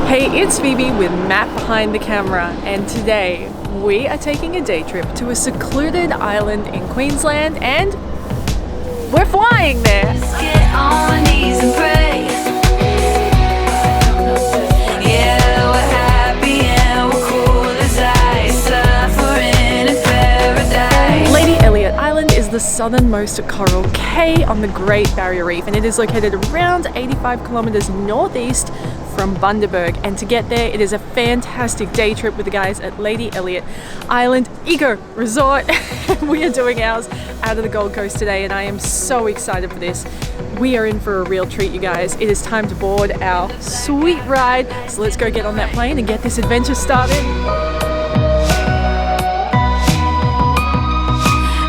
Hey, it's Phoebe with Matt behind the camera, and today we are taking a day trip to a secluded island in Queensland, and we're flying there. Let's get on our knees and pray. Yeah, we're happy and we're cool as ice, suffering in paradise. Lady Elliot Island is the southernmost coral cay on the Great Barrier Reef, and it is located around 85 kilometers northeast from Bundaberg. And to get there, it is a fantastic day trip with the guys at Lady Elliot Island Eco Resort. We are doing ours out of the Gold Coast today, and I am so excited for this. We are in for a real treat, you guys. It is time to board our sweet ride, so let's go get on that plane and get this adventure started.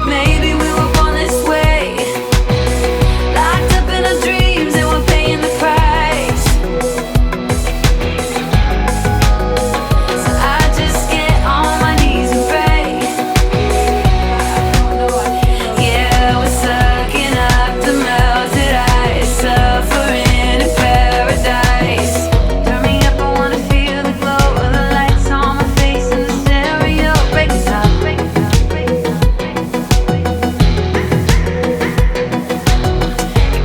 Maybe we were born this way, locked up in our dreams and we're paying the price. So I just get on my knees and pray. Yeah, we're sucking up the melted ice, suffering in paradise. Turn me up, I wanna feel the glow of the lights on my face and the stereo. Break it up, break it up, break it up.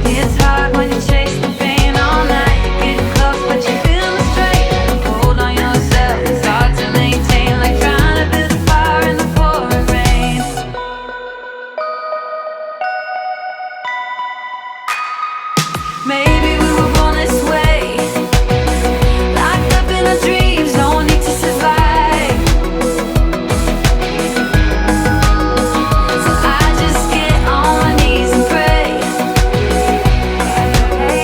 It's hard when you chase the pain all night. You're getting close, but you feel the strain. Hold on yourself, it's hard to maintain, like trying to build a fire in the pouring rain. Maybe we were born this way, locked up in our dreams, no need to survive. So I just get on my knees and pray.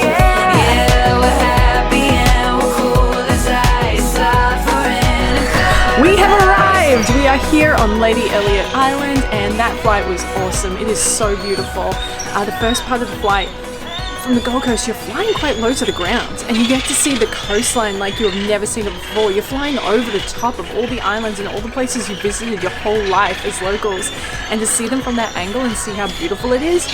Yeah, we're happy and we're cool as ice, suffering in We have arrived! We are here on Lady Elliot Island, and that flight was awesome. It is so beautiful. The first part of the flight from the Gold Coast, you're flying quite low to the ground, and you get to see the coastline like you have never seen it before. You're flying over the top of all the islands and all the places you visited your whole life as locals, and to see them from that angle and see how beautiful it is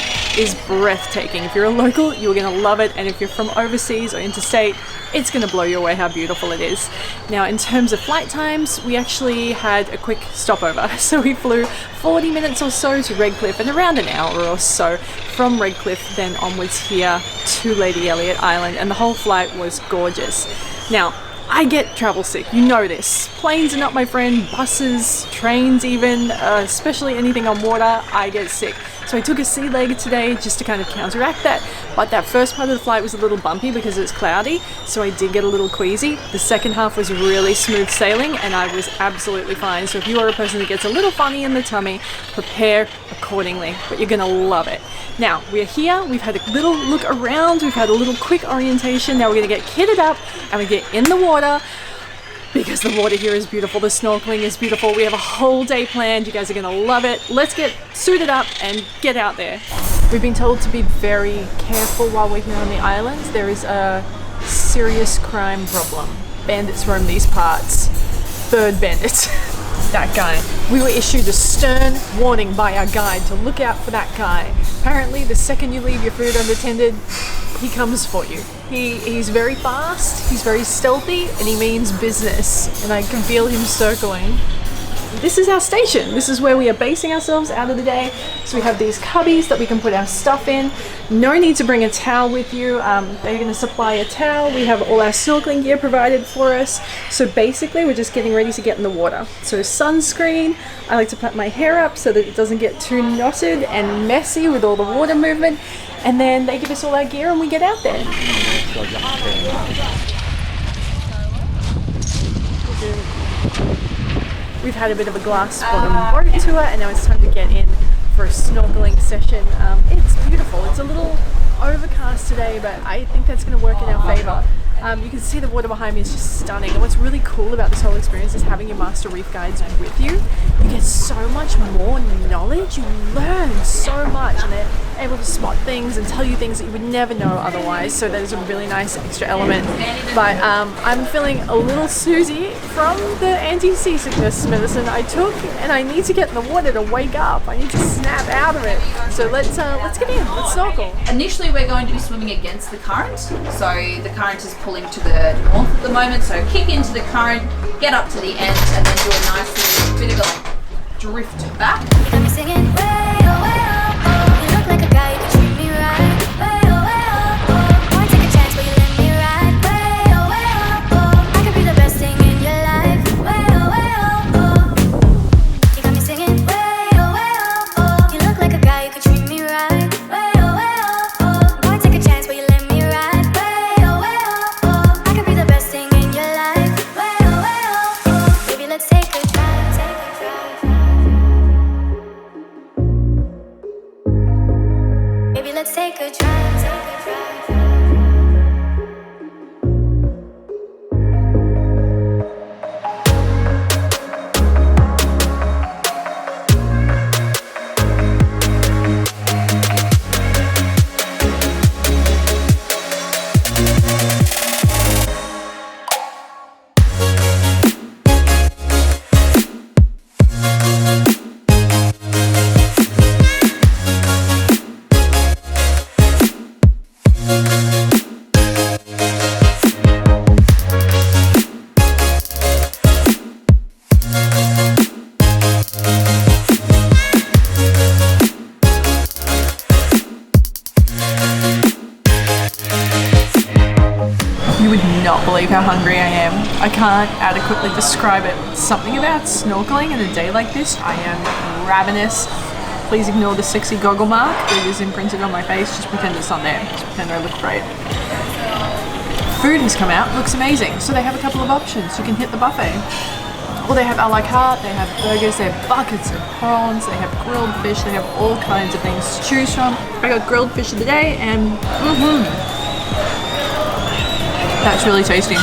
breathtaking. If you're a local, you're gonna love it, and if you're from overseas or interstate, it's gonna blow you away how beautiful it is. Now, in terms of flight times, we actually had a quick stopover. So we flew 40 minutes or so to Redcliffe and around an hour or so from Redcliffe then onwards here to Lady Elliot Island, and the whole flight was gorgeous. Now, I get travel sick, you know this. Planes are not my friend, buses, trains even, especially anything on water, I get sick. So I took a sea leg today just to kind of counteract that, but that first part of the flight was a little bumpy because it's cloudy, so I did get a little queasy. The second half was really smooth sailing and I was absolutely fine. So if you are a person that gets a little funny in the tummy, prepare accordingly, but you're gonna love it. Now, we're here, we've had a little look around, we've had a little quick orientation. Now we're gonna get kitted up and we get in the water, because the water here is beautiful, the snorkeling is beautiful. We have a whole day planned, you guys are gonna love it. Let's get suited up and get out there. We've been told to be very careful while we're here on the island. There is a serious crime problem. Bandits roam these parts. Third bandit. That guy. We were issued a stern warning by our guide to look out for that guy. Apparently, the second you leave your food unattended, he comes for you. He's very fast, he's very stealthy, and he means business. And I can feel him circling. This is our station. This is where we are basing ourselves out of the day. So we have these cubbies that we can put our stuff in. No need to bring a towel with you. They're going to supply a towel. We have all our snorkeling gear provided for us. So basically we're just getting ready to get in the water. So sunscreen, I like to put my hair up so that it doesn't get too knotted and messy with all the water movement. And then they give us all our gear and we get out there. We've had a bit of a glass bottom boat tour, and now it's time to get in for a snorkeling session. It's beautiful. It's a little overcast today, but I think that's going to work in our favour. You can see the water behind me is just stunning, and what's really cool about this whole experience is having your master reef guides with you. You get so much more knowledge, you learn so much, and they're able to spot things and tell you things that you would never know otherwise, so that is a really nice extra element. But I'm feeling a little snoozy from the anti-seasickness medicine I took, and I need to get in the water to wake up. I need to snap out of it. So let's get in, let's snorkel. Initially we're going to be swimming against the current, so the current is pulling to the north at the moment, so kick into the current, get up to the end, and then do a nice little bit of a like drift back. You got me singing way oh, way oh, oh. You look like a guy who could treat me right. Way oh, way oh, oh. Wanna take a chance, will you let me ride? Way oh, way oh, oh. I could be the best thing in your life. Way oh, oh, oh. You got me singing way oh, oh. You look like a guy who could treat me right. Way oh, oh. Wanna take a chance, will you let me ride? Way oh, oh. I could be the best thing in your life. Way oh, oh. Baby, let's take a drive, take a drive. Baby, let's take a drive, take a drive. You would not believe how hungry I am. I can't adequately describe it. Something about snorkeling in a day like this, I am ravenous. Please ignore the sexy goggle mark that is imprinted on my face. Just pretend it's not there. Just pretend I look great. Food has come out, looks amazing. So they have a couple of options. You can hit the buffet. Or they have a la carte, they have burgers, they have buckets of prawns, they have grilled fish, they have all kinds of things to choose from. I got grilled fish of the day and that's really tasty.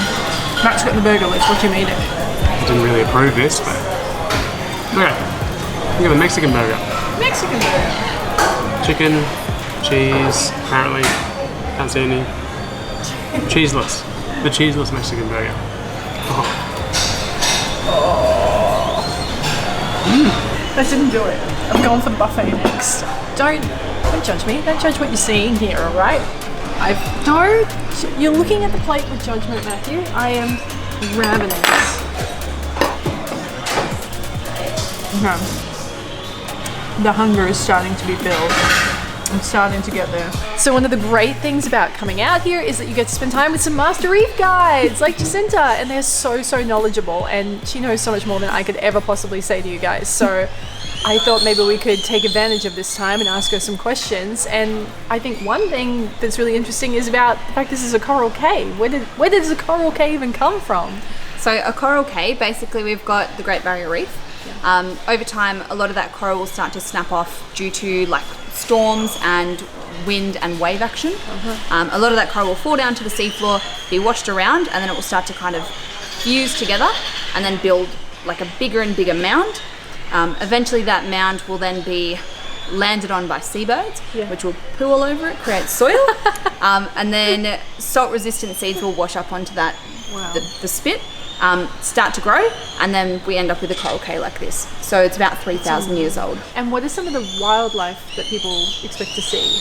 Matt's got the burger, let's watch him eat it. I didn't really approve this, but okay. We have a Mexican burger. Mexican burger. Chicken, cheese, apparently. Can't see any. Cheeseless. The cheeseless Mexican burger. Oh. That didn't do it. I'm going for the buffet next. Don't judge me. Don't judge what you're seeing here, alright? You're looking at the plate with judgment, Matthew. I am ravenous. Okay. The hunger is starting to be filled. I'm starting to get there. So one of the great things about coming out here is that you get to spend time with some master reef guides like Jacinta, and they're so knowledgeable, and she knows so much more than I could ever possibly say to you guys. So I thought maybe we could take advantage of this time and ask her some questions. And I think one thing that's really interesting is about the fact this is a coral cave. Where does a coral cave even come from? So a coral cave, basically we've got the Great Barrier Reef. Over time, a lot of that coral will start to snap off due to like storms and wind and wave action. A lot of that coral will fall down to the seafloor, be washed around, and then it will start to kind of fuse together and then build like a bigger and bigger mound. Eventually that mound will then be landed on by seabirds, which will poo all over it, create soil, and then salt-resistant seeds will wash up onto that, the spit, start to grow, and then we end up with a coral cave like this. So it's about 3,000 years old. And what is some of the wildlife that people expect to see?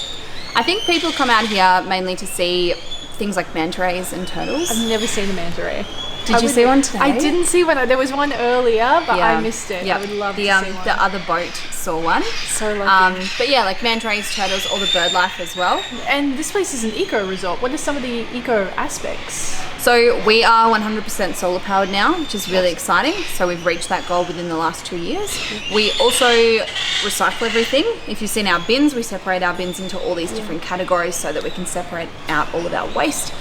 I think people come out here mainly to see things like manta rays and turtles. I've never seen a manta ray. Did you see one today? I didn't see one. There was one earlier, but I missed it. I would love to see one. The other boat saw one. So lucky. But yeah, like manta rays, turtles, all the bird life as well. And this place is an eco resort. What are some of the eco aspects? So we are 100% solar powered now, which is really exciting. So we've reached that goal within the last 2 years. We also recycle everything. If you've seen our bins, we separate our bins into all these different categories so that we can separate out all of our waste.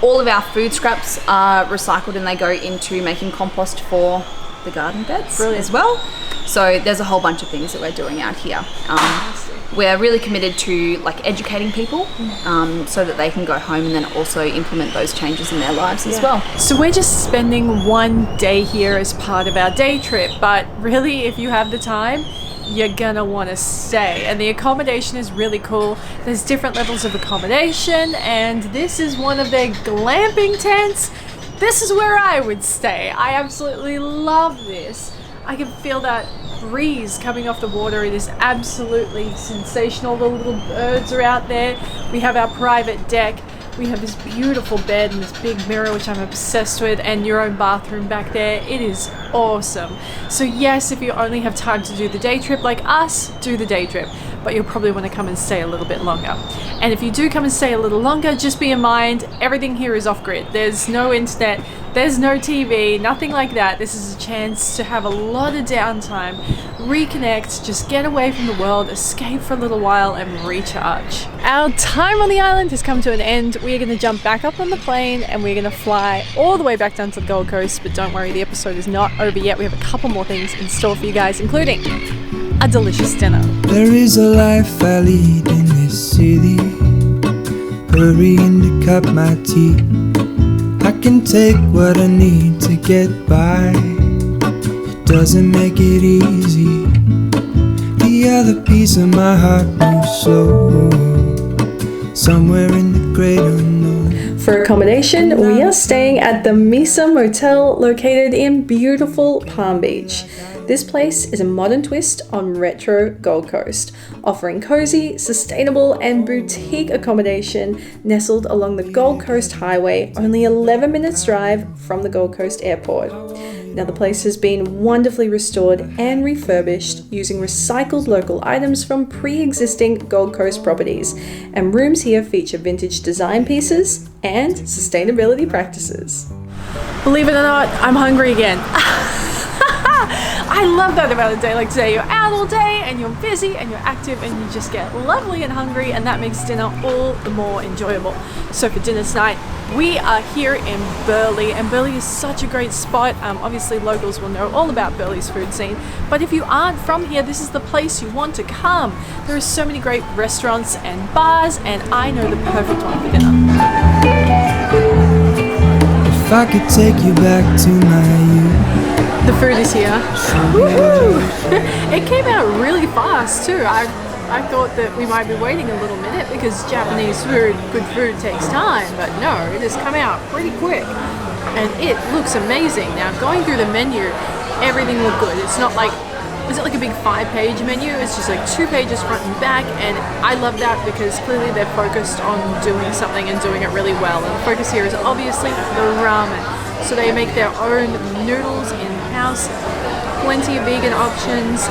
All of our food scraps are recycled and they go into making compost for the garden beds as well. So there's a whole bunch of things that we're doing out here. We're really committed to like educating people so that they can go home and then also implement those changes in their lives as well. So we're just spending one day here as part of our day trip, but really if you have the time, you're gonna want to stay. And the accommodation is really cool. There's different levels of accommodation, and this is one of their glamping tents. This is where I would stay. I absolutely love this. I can feel that breeze coming off the water. It is absolutely sensational. The little birds are out there. We have our private deck. We have this beautiful bed and this big mirror, which I'm obsessed with, and your own bathroom back there. It is awesome. So yes, if you only have time to do the day trip like us, do the day trip, but you'll probably want to come and stay a little bit longer. And if you do come and stay a little longer, just be in mind, everything here is off grid. There's no internet, there's no TV, nothing like that. This is a chance to have a lot of downtime, reconnect, just get away from the world, escape for a little while and recharge. Our time on the island has come to an end. We are going to jump back up on the plane and we're going to fly all the way back down to the Gold Coast, but don't worry, the episode is not over yet. We have a couple more things in store for you guys, including a delicious dinner. There is a life I lead in this city, hurrying to cut my teeth. I can take what I need to get by, it doesn't make it easy. The other piece of my heart moves slow, somewhere in the great unknown. For accommodation, we are staying at the Mesa Motel located in beautiful Palm Beach. This place is a modern twist on retro Gold Coast, offering cozy, sustainable and boutique accommodation nestled along the Gold Coast Highway, only 11 minutes drive from the Gold Coast Airport. Now the place has been wonderfully restored and refurbished using recycled local items from pre-existing Gold Coast properties, and rooms here feature vintage design pieces and sustainability practices. Believe it or not, I'm hungry again. I love that about a day like today. You're out all day and you're busy and you're active and you just get lovely and hungry, and that makes dinner all the more enjoyable. So for dinner tonight, we are here in Burleigh, and Burleigh is such a great spot. Obviously locals will know all about Burleigh's food scene, but if you aren't from here, this is the place you want to come. There are so many great restaurants and bars, and I know the perfect one for dinner. If I could take you back to my youth. The food is here. Woohoo! It came out really fast too. I thought that we might be waiting a little minute because Japanese food, good food takes time, but no, it has come out pretty quick. And it looks amazing. Now going through the menu, everything looked good. It's not like, is it like a big 5-page menu? It's just like 2 pages front and back, and I love that because clearly they're focused on doing something and doing it really well. And the focus here is obviously the ramen. So they make their own noodles in-house, plenty of vegan options.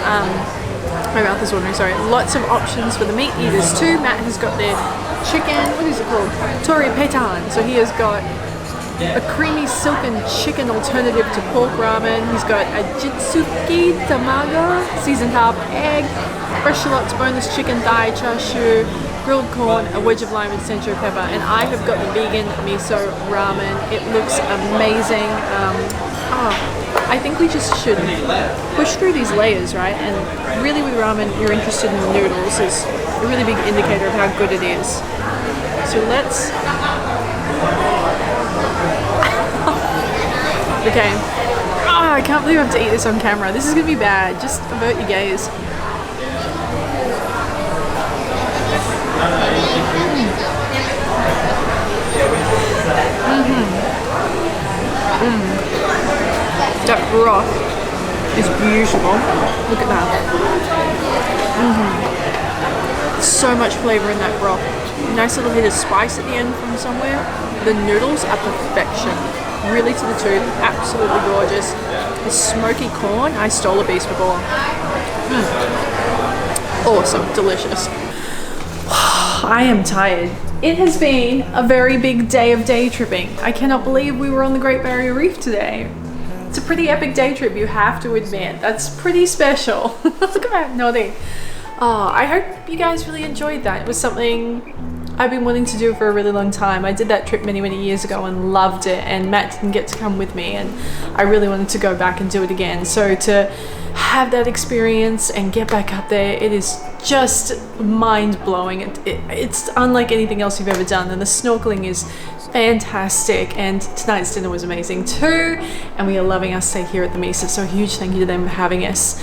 My mouth is watering, sorry. Lots of options for the meat eaters too. Matt has got their chicken, what is it called? Tori Peitan. So he has got a creamy silken chicken alternative to pork ramen. He's got a jitsuki tamago, seasoned half egg, fresh shallots, boneless chicken thigh, char siu, grilled corn, a wedge of lime and sencho pepper, and I have got the vegan miso ramen. It looks amazing. I think we just should push through these layers, right? And really with ramen, you're interested in the noodles is a really big indicator of how good it is. So let's... Okay. I can't believe I have to eat this on camera. This is gonna be bad. Just avert your gaze. That broth is beautiful. Look at that. So much flavor in that broth. Nice little hit of spice at the end from somewhere. The noodles are perfection. Really to the tooth. Absolutely gorgeous. The smoky corn. I stole a piece before. Awesome. Delicious. I am tired. It has been a very big day of day tripping. I cannot believe we were on the Great Barrier Reef today. It's a pretty epic day trip, you have to admit. That's pretty special. Look at that nodding. Oh, I hope you guys really enjoyed that. It was something I've been wanting to do for a really long time. I did that trip many years ago and loved it, and Matt didn't get to come with me, and I really wanted to go back and do it again. So to have that experience and get back up there, it is just mind-blowing. It's unlike anything else you've ever done, and the snorkeling is fantastic, and tonight's dinner was amazing too, and we are loving our stay here at the Mesa, so a huge thank you to them for having us.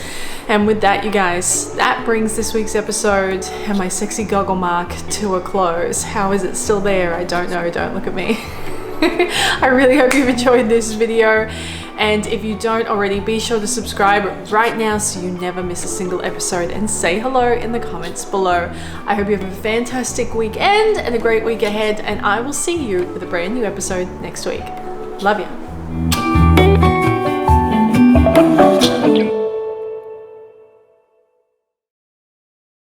And with that, you guys, that brings this week's episode and my sexy goggle mark to a close. How is it still there? I don't know, don't look at me. I really hope you've enjoyed this video, And if you don't already, be sure to subscribe right now so you never miss a single episode, and say hello in the comments below. I hope you have a fantastic weekend and a great week ahead, and I will see you with a brand new episode next week. Love ya.